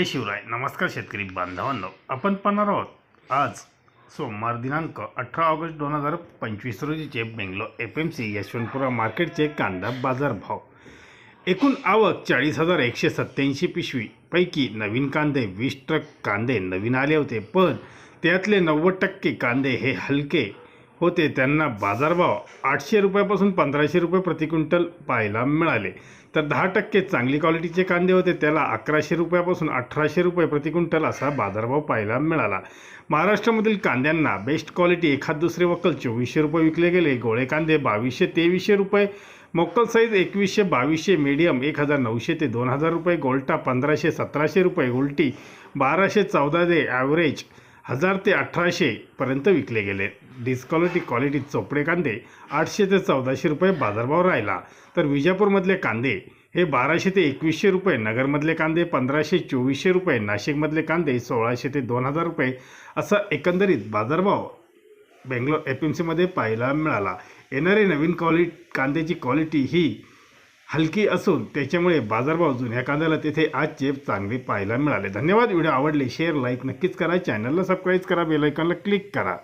जय शिवराय. नमस्कार शेतकरी बांधवांनो, आपण पाहणार आहोत आज सोमवार दिनांक 18 ऑगस्ट 2025 रोजीचे बेंगलोर FMC यशवंतपुरा मार्केटचे कांदा बाजार भाव. एकूण आवक 40,187 पिशवी पैकी नवीन कांदे 20 ट्रक कांदे नवीन आले होते, पण त्यातले 90% कांदे हे हलके होते. त्यांना बाजारभाव 800 रुपयापासून 1500 रुपये प्रति क्विंटल पाहायला मिळाले. तर 10% चांगली क्वालिटीचे कांदे होते, त्याला 1100 रुपयापासून 1800 रुपये प्रति क्विंटल असा बाजारभाव पाहायला मिळाला. महाराष्ट्रामधील कांद्यांना बेस्ट क्वालिटी एखाद दुसरे वक्कल 2400 रुपये विकले गेले. गोळे कांदे 2200-2300 रुपये, मोक्कल साईज 2100-2200, मीडियम 1900 ते 2000 रुपये, गोल्टा 1500-1700 रुपये, उलटी 1200-1400 दे, ॲव्हरेज 1000 ते 1800 पर्यंत विकले गेले. क्वालिटी चोपडे कांदे 800 ते 1400 रुपये बाजारभाव राहिला. तर विजापूरमधले कांदे हे 1200 ते 2100 रुपये, नगरमधले कांदे 1500-2400 रुपये, नाशिकमधले कांदे 1600 ते 2000 रुपये असा एकंदरीत बाजारभाव बेंगलोर FMCमध्ये पाहायला मिळाला. येणारे नवीन कांद्याची क्वालिटी ही हलकी असून त्याच्यामुळे बाजारभाव जुन्या कांद्याला तेथे आजचे चांगले पाहायला मिळाले. धन्यवाद. व्हिडिओ आवडले शेअर लाईक नक्कीच करा. चॅनलला सबस्क्राईब करा. बेल आयकॉनला क्लिक करा.